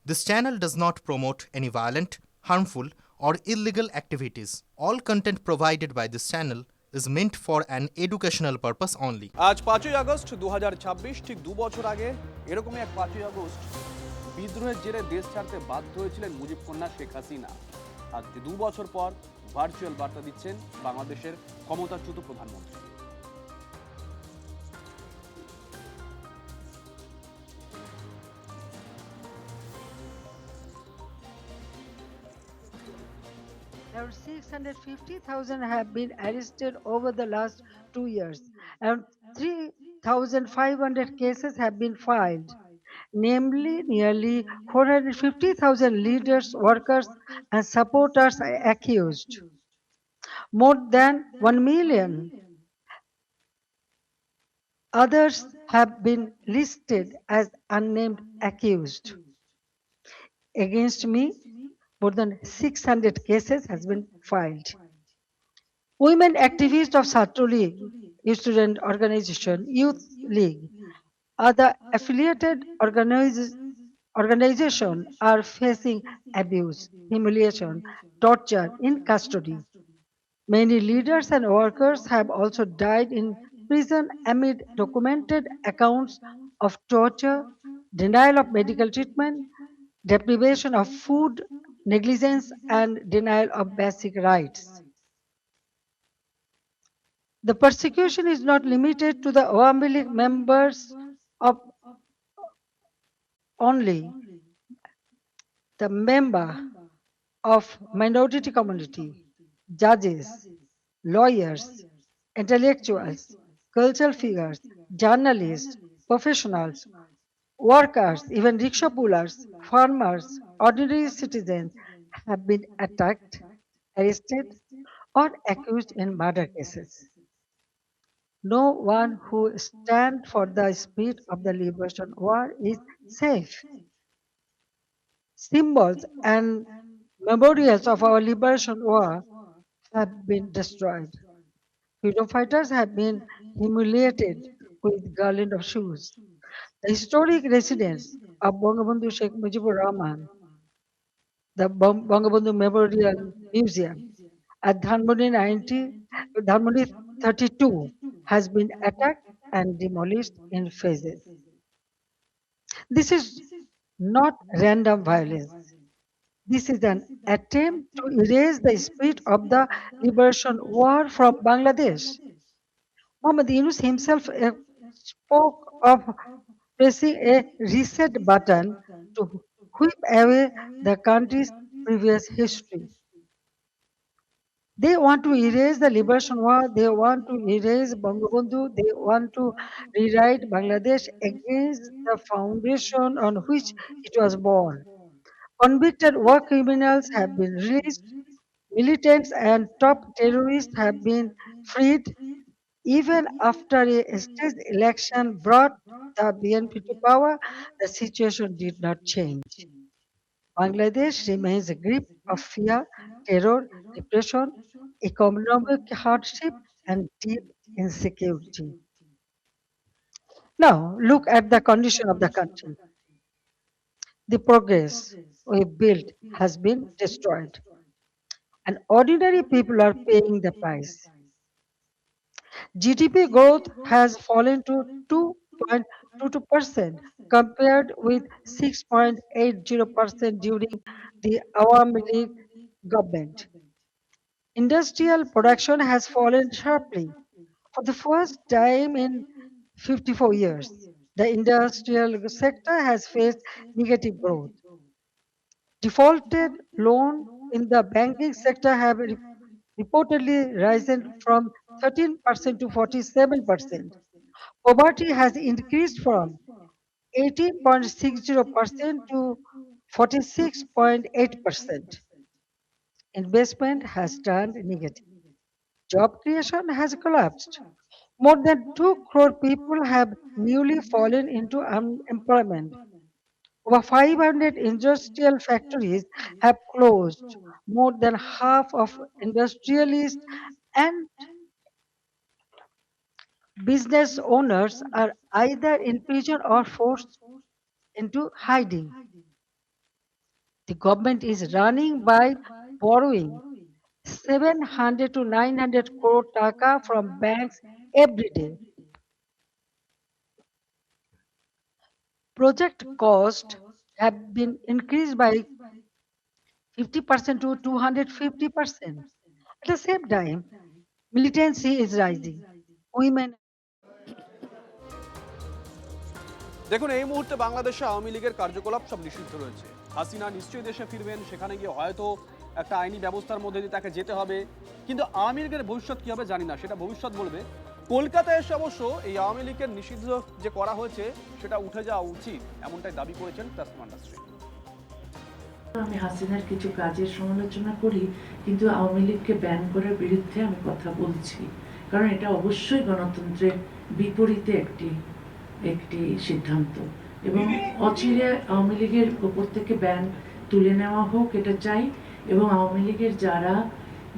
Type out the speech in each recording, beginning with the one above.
This channel does not promote any violent, harmful, or illegal activities. All content provided by this channel is meant for an educational purpose only. আজ 5ই August 2026 ঠিক 2 বছর আগে এরকমই এক 5ই August বিদ্রোহের জেরে দেশ ছাড়তে বাধ্য হয়েছিলেন মুজিব কন্যা শেখ হাসিনা। আজ 2 বছর পর ভার্চুয়াল বার্তা দিচ্ছেন বাংলাদেশের ক্ষমতাচ্যুত প্রধানমন্ত্রী। Around 650,000 have been arrested over the last 2 years, and 3,500 cases have been filed. Namely, nearly 450,000 leaders, workers, and supporters are accused. More than 1 million others have been listed as unnamed accused. Against me, more than 600 cases has been filed. Women activists of Satru League, student organization, youth league, other affiliated organizations are facing abuse, humiliation, torture in custody. Many leaders and workers have also died in prison amid documented accounts of torture, denial of medical treatment, deprivation of food, negligence, and denial of basic rights. The persecution is not limited to the Awami League members of only. The member of minority community, judges, lawyers, intellectuals, cultural figures, journalists, professionals, workers, even rickshaw pullers, farmers, ordinary citizens have been attacked, arrested, or accused in murder cases. No one who stands for the spirit of the liberation war is safe. Symbols and memorials of our liberation war have been destroyed. Freedom fighters have been humiliated with garland of shoes. The historic residence of Bangabandhu Sheikh Mujibur Rahman, the Bangabandhu Memorial Museum at Dhanmondi 32 has been attacked and demolished in phases. This is not random violence. This is an attempt to erase the spirit of the liberation war from Bangladesh. Muhammad Yunus himself spoke of pressing a reset button to whip away the country's previous history. They want to erase the liberation war, they want to erase Bangabandhu, they want to rewrite Bangladesh against the foundation on which it was born. Convicted war criminals have been released, militants and top terrorists have been freed. Even after a staged election brought the BNP to power, the situation did not change. Bangladesh remains a grip of fear, terror, repression, economic hardship, and deep insecurity. Now, look at the condition of the country. The progress we built has been destroyed, and ordinary people are paying the price. GDP growth has fallen to 2.22% compared with 6.80% during the Awami League government. Industrial production has fallen sharply. For the first time in 54 years, the industrial sector has faced negative growth. Defaulted loan in the banking sector have reportedly risen from 13% to 47%. Poverty has increased from 18.60% to 46.8%. Investment has turned negative. Job creation has collapsed. More than 2 crore people have newly fallen into unemployment. Over 500 industrial factories have closed. More than half of industrialists and business owners are either in prison or forced into hiding. The government is running by borrowing 700 to 900 crore taka from banks every day. Project cost have been increased by 50% to 250%. At the same time, militancy is rising. Women দেখুন, এই মুহূর্তে বাংলাদেশে আওয়ামী লীগের কার্যকলাপ সব নিষিদ্ধ রয়েছে। হাসিনা নিশ্চয়ই দেশে ফিরবেন, সেখানে গিয়ে হয়তো একটা আইনি ব্যবস্থার মধ্যে দিয়ে তাকে যেতে হবে, কিন্তু আওয়ামী লীগের ভবিষ্যৎ কি হবে জানি না, সেটা ভবিষ্যৎ বলবে। কলকাতায় এসে অবশ্য এই আওয়ামী লীগের নিষিদ্ধ যে করা হয়েছে সেটা উঠে যাওয়া উচিত, এমনটাই দাবি করেছেন তাসমান নাসরিন। আমি হাসিনার কিছু কাজের সমালোচনা করি, কিন্তু আওয়ামী লীগকে ব্যান করার বিরুদ্ধে আমি কথা বলছি, কারণ এটা অবশ্যই গণতন্ত্রের বিপরীতে একটি সিদ্ধান্ত, এবং অচিরে আওয়ামী লীগের উপর থেকে ব্যান তুলে নেওয়া হোক এটা চাই, এবং আওয়ামী লীগের যারা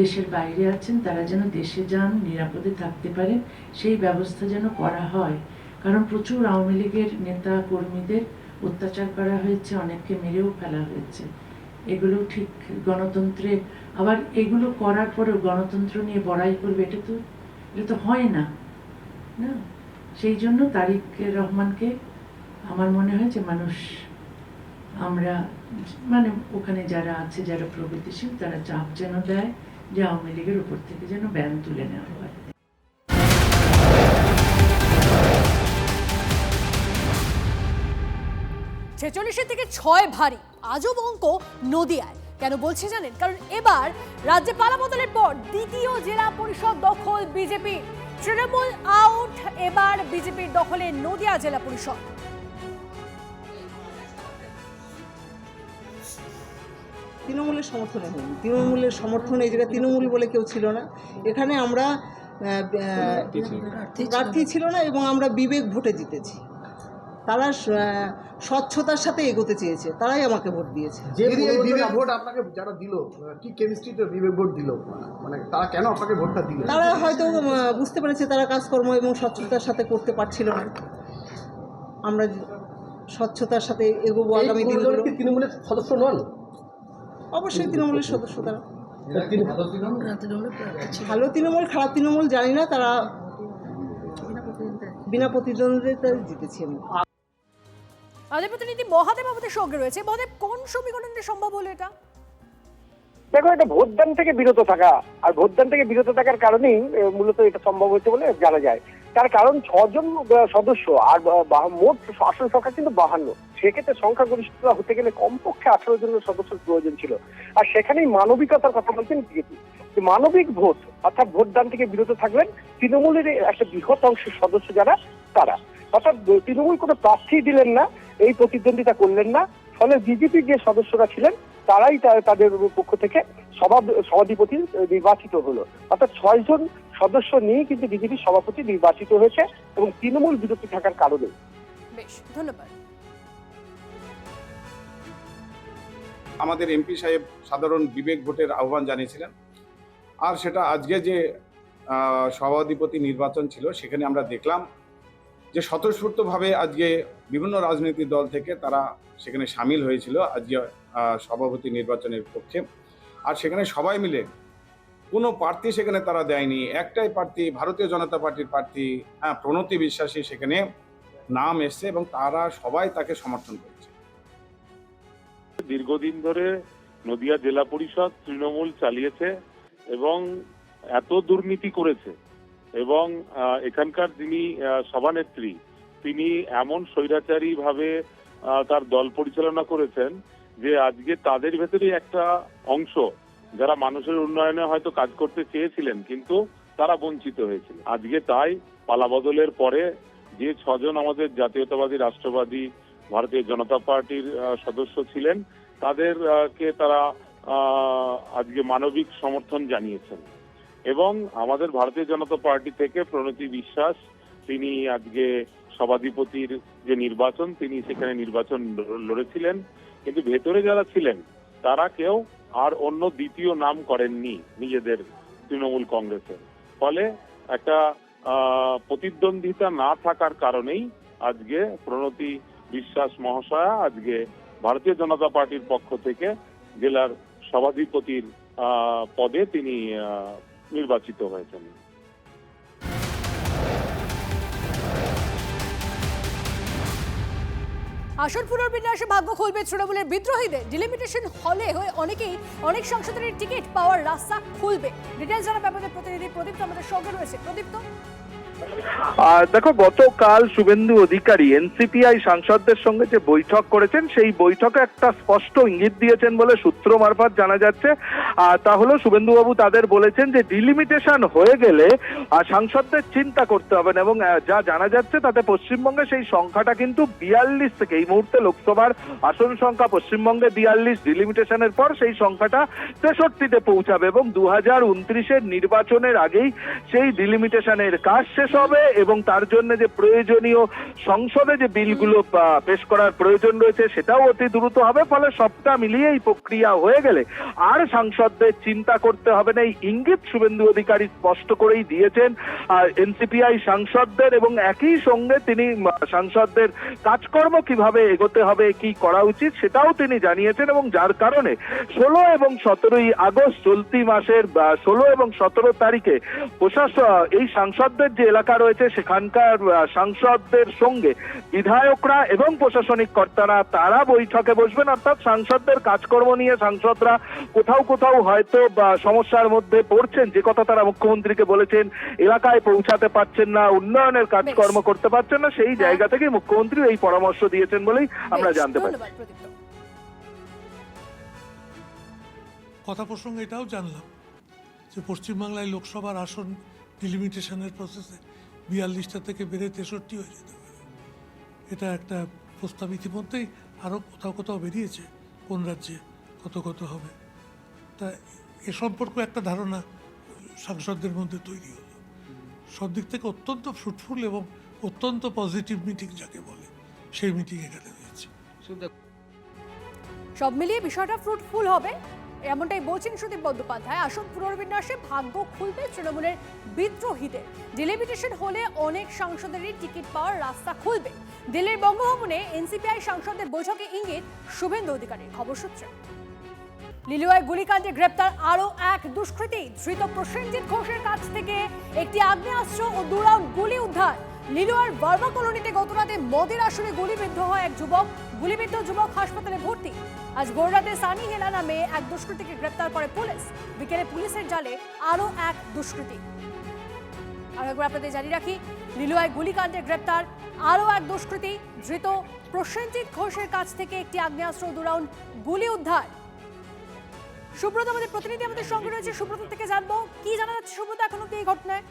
দেশের বাইরে আছেন তারা যেন দেশে যান, নিরাপদে থাকতে পারেন, সেই ব্যবস্থা যেন করা হয়। কারণ প্রচুর আওয়ামী লীগের নেতা কর্মীদের অত্যাচার করা হয়েছে, অনেককে মেরেও ফেলা হয়েছে। এগুলো ঠিক গণতন্ত্রে, আবার এগুলো করার পরেও গণতন্ত্র নিয়ে বড়াই করবে, এটা তো হয় না, না। সেই জন্য তারেক রহমানকে আমার মনে হয় যে আমরা মানে ওখানে যারা আছে, যারা প্রগতিশীল, তারা চাপ যেন দেয় যে আওয়ামী লীগের উপর থেকে যেন ব্যান তুলে নেওয়া হয়। 46 থেকে 6 ভারী আজব অঙ্ক নদিয়ায়। কেন বলছি জানেন? কারণ এবার রাজ্যে পালা বদলের পর দ্বিতীয় জেলা পরিষদ দখল বিজেপি। তৃণমূল আউট, এবার বিজেপির দখলে নদিয়া জেলা পরিষদ। তৃণমূলের সমর্থনে হয়নি, তৃণমূলের সমর্থনে এই জায়গায় তৃণমূল বলে কেউ ছিল না। এখানে আমরা প্রার্থী ছিল না, এবং আমরা বিবেক ভোটে জিতেছি। তারা স্বচ্ছতার সাথে এগোতে চেয়েছে, তারাই আমাকে ভোট দিয়েছে। যে বিবেক ভোট আপনাকে যারা দিল, কি কেমিস্ট্রিতে বিবেক ভোট দিল, মানে তারা কেন আপনাকে ভোটটা দিল? তারা হয়তো বুঝতে পেরেছে তারা কাজকর্ম এবং স্বচ্ছতার সাথে করতে পারছিল না। আমরা স্বচ্ছতার সাথে এগোবো আগামী দিনগুলো। তৃণমূলের সদস্য নন? অবশ্যই তৃণমূলের সদস্য তারা। ভালো তৃণমূল খারাপ তৃণমূল জানি না, তারা বিনা প্রতিদ্বন্দ্বিতায় জিতেছি আমি। আমাদের প্রতিনিধি মহাদেব আমাদের সঙ্গে রয়েছে। মহাদেব, কোন সমীকরণে সম্ভব হলো এটা? দেখো, এটা ভোটদান থেকে বিরত থাকা, আর ভোটদান থেকে বিরত থাকার কারণেই মূলত এটা সম্ভব হয়েছে বলে জানা যায়। তার কারণ 6 জন সদস্য, আর মোট আসন সংখ্যা কিন্তু 52। সেক্ষেত্রে সংখ্যাগরিষ্ঠতা হতে গেলে কমপক্ষে 18 জন সদস্যের প্রয়োজন ছিল। আর সেখানেই মানবিকতার কথা বলছেন বিজেপি। মানবিক ভোট, অর্থাৎ ভোটদান থেকে বিরত থাকলেন তৃণমূলের একটা বৃহৎ অংশের সদস্য যারা, তারা অর্থাৎ তৃণমূল কোনো প্রার্থী দিলেন না, এই প্রতিদ্বন্দ্বিতা করলেন না। ফলে বিজেপির যে সদস্যরা ছিলেন তারাই তাদের পক্ষ থেকে সভাধিপতি নির্বাচিত হলো। অর্থাৎ 6 জন সদস্য নিয়ে কিন্তু বিজেপি সভাপতি নির্বাচিত হয়েছে, এবং তৃণমূল বিরতি থাকার কারণে। বেশ, ধন্যবাদ। আমাদের এমপি সাহেব সাধারণ বিবেক ভোটের আহ্বান জানিয়েছিলেন, আর সেটা আজকে যে সভাধিপতি নির্বাচন ছিল সেখানে আমরা দেখলাম যে স্বতঃস্ফূর্তভাবে আজকে বিভিন্ন রাজনৈতিক দল থেকে তারা সেখানে সামিল হয়েছিল আজকে সভাপতি নির্বাচনের পক্ষে। আর সেখানে সবাই মিলে কোনো প্রার্থী সেখানে তারা দেয়নি, একটাই প্রার্থী, ভারতীয় জনতা পার্টির প্রার্থী প্রণতি বিশ্বাসী সেখানে নাম এসছে, এবং তারা সবাই তাকে সমর্থন করেছে। দীর্ঘদিন ধরে নদিয়া জেলা পরিষদ তৃণমূল চালিয়েছে এবং এত দুর্নীতি করেছে, এবং এখানকার যিনি সভানেত্রী তিনি এমন স্বৈরাচারী ভাবে তার দল পরিচালনা করেছেন যে আজকে তাদের ভেতরে একটা অংশ যারা মানুষের উন্নয়নে হয়তো কাজ করতে চেয়েছিলেন কিন্তু তারা বঞ্চিত হয়েছিল। আজকে তাই পালাবদলের পরে যে 6 জন আমাদের জাতীয়তাবাদী রাষ্ট্রবাদী ভারতীয় জনতা পার্টির সদস্য ছিলেন তাদেরকে তারা আজকে মানবিক সমর্থন জানিয়েছেন, এবং আমাদের ভারতীয় জনতা পার্টি থেকে প্রণতি বিশ্বাস তিনি আজকে সভাধিপতির যে নির্বাচন তিনি সেখানে নির্বাচন লড়েছিলেন, কিন্তু ভেতরে যারা ছিলেন তারা কেউ আর অন্য দ্বিতীয় নাম করেননি নিজেদের তৃণমূল কংগ্রেসের। ফলে একটা প্রতিদ্বন্দ্বিতা না থাকার কারণেই আজকে প্রণতি বিশ্বাস মহাশয়া আজকে ভারতীয় জনতা পার্টির পক্ষ থেকে জেলার সভাধিপতির পদে তিনি নির্বাচিত হয়েছেন। আসন পুনর্বিন্যাসে ভাগ্য খুলবে তৃণমূলের বিদ্রোহীদের। ডিলিমিটেশন হলে হয়ে অনেক সংসদের টিকিট পাওয়ার রাস্তা খুলবে। ডিটেলস জানা ব্যাপারে প্রতিনিধি প্রদীপ্ত আমাদের সঙ্গে রয়েছে। প্রদীপ্ত, দেখো, গতকাল শুভেন্দু অধিকারী এনসিপিআই সাংসদদের সঙ্গে যে বৈঠক করেছেন সেই বৈঠকে একটা স্পষ্ট ইঙ্গিত দিয়েছেন বলে সূত্র মারফত জানা যাচ্ছে। তা হলো শুভেন্দুবাবু তাদের বলেছেন যে ডিলিমিটেশন হয়ে গেলে সাংসদদের চিন্তা করতে হবে না, এবং যা জানা যাচ্ছে তাতে পশ্চিমবঙ্গে সেই সংখ্যাটা কিন্তু 42 থেকে, এই মুহূর্তে লোকসভার আসন সংখ্যা পশ্চিমবঙ্গে 42, ডিলিমিটেশনের পর সেই সংখ্যাটা 63-তে পৌঁছাবে এবং 2029-এর নির্বাচনের আগেই সেই ডিলিমিটেশনের কাজ শেষ হবে এবং তার জন্য যে প্রয়োজনীয় সংসদে যে বিলগুলো পেশ করার প্রয়োজন রয়েছে সেটাও অতি দ্রুত হবে। ফলে সবটা মিলিয়ে এই প্রক্রিয়া হয়ে গেলে আর সাংসদদের চিন্তা করতে হবে না, এই ইঙ্গিত শুভেন্দু অধিকারী স্পষ্ট করেই দিয়েছেন এনসিপিআই সাংসদদের, এবং একই সঙ্গে তিনি সাংসদদের কাজকর্ম কিভাবে এগোতে হবে, কি করা উচিত সেটাও তিনি জানিয়েছেন। এবং যার কারণে 16 এবং 17 আগস্ট চলতি মাসের 16 এবং 17 তারিখে এই সাংসদদের যে এলাকা রয়েছে সেখানকার সাংসদদের সঙ্গে বিধায়করা এবং প্রশাসনিক কর্তারা তারা বৈঠকে বসবেন। অর্থাৎ সাংসদদের কাজকর্ম নিয়ে সাংসদরা কোথাও হয়তো সমস্যার মধ্যে পড়ছেন, যে কথা তারা মুখ্যমন্ত্রীকে বলেছেন, এলাকায় পৌঁছাতে পারছেন না, উন্নয়নের কাজকর্ম করতে পারছেন না, সেই জায়গা থেকে মুখ্যমন্ত্রী এই পরামর্শ দিয়েছেন বলেই আমরা জানতে পারি। কথা প্রসঙ্গে এটাও জানলাম যে পশ্চিমবাংলায় লোকসভার আসন ডিলিমিটেশনের প্রসেসে 42টা থেকে বেড়ে 63 হয়ে যেতে পারে। এটা একটা প্রস্তাব ইতিমধ্যেই আরও কোথাও বেরিয়েছে, কোন রাজ্যে কত হবে। তা এ সম্পর্কে একটা ধারণা সাংসদদের মধ্যে তৈরি হলো। সব দিক থেকে অত্যন্ত ফ্রুটফুল এবং অত্যন্ত পজিটিভ মিটিং যাকে বলে, সেই মিটিং এখানে হয়েছে। সব মিলিয়ে বিষয়টা ফ্রুটফুল হবে এমনটাই বলছেন সুদীপ বন্দ্যোপাধ্যায়। আসন পুনর্বিন্যাসে ভাগ্য খুলবে তৃণমূলের বিদ্রোহীদের। ডিলিমিটেশন হলে অনেক সাংসদেরই টিকিট পাওয়ার রাস্তা খুলবে। দিল্লির বঙ্গভবনে এনসিপিআই সাংসদদের বৈঠকে ইঙ্গিত শুভেন্দু অধিকারীর। খবর সূত্রে লিলুয়ায় গুলিকাণ্ডে গ্রেপ্তার আরও এক দুষ্কৃতী। ধৃত প্রসেনজিৎ ঘোষের কাছ থেকে একটি আগ্নেয়াস্ত্র ও 2 রাউন্ড গুলি উদ্ধার। লিলুয়ার বার্মা কলোনিতে গতরাতে মদের আসরে গুলিবিদ্ধ হয় এক যুবক। গুলিবিদ্ধ যুবক হাসপাতালে ভর্তি। আজ ভোররাতে সানি হেলা নামে এক দুষ্কৃতীকে গ্রেপ্তার করে পুলিশ। বিকেলে পুলিশের জালে আরও এক দুষ্কৃতী। আর একবার আপনাদের জানিয়ে রাখি, লিলুয়ায় গুলিকাণ্ডে গ্রেপ্তার আরও এক দুষ্কৃতী। ধৃত প্রসেনজিৎ ঘোষের কাছ থেকে একটি আগ্নেয়াস্ত্র ও 2 রাউন্ড গুলি উদ্ধার। সুব্রত আমাদের প্রতিনিধি আমাদের সঙ্গে রয়েছে, সুব্রত থেকে জানবো কি জানা যাচ্ছে সুব্রত এখন অব্দি এই ঘটনায়।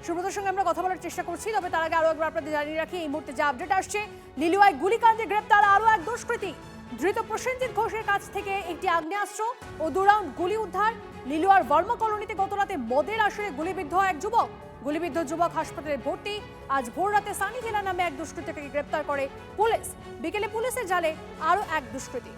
সুব্রতর সঙ্গে আমরা কথা বলার চেষ্টা করছি, তবে তার আগে আরো একবার আপনাদের জানিয়ে রাখি এই মুহূর্তে যে আপডেট আসছে, লিলুয়ায় গুলিকাণ্ডে গ্রেপ্তার আরো এক দুষ্কৃতী। ধৃত প্রসেনজিৎ ঘোষের কাছ থেকে একটি আগ্নেয়াস্ত্র ও 2 রাউন্ড গুলি উদ্ধার। লিলুয়ার বর্মা কলোনিতে গতরাতে মদের আসরে গুলিবিদ্ধ হয় এক যুবক। গুলিবিদ্ধ যুবক হাসপাতালে ভর্তি। আজ ভোর রাতে সানি হেলা নামে এক দুষ্কৃতীকে গ্রেপ্তার করে পুলিশ। বিকেলে পুলিশের জালে আরো এক দুষ্কৃতী।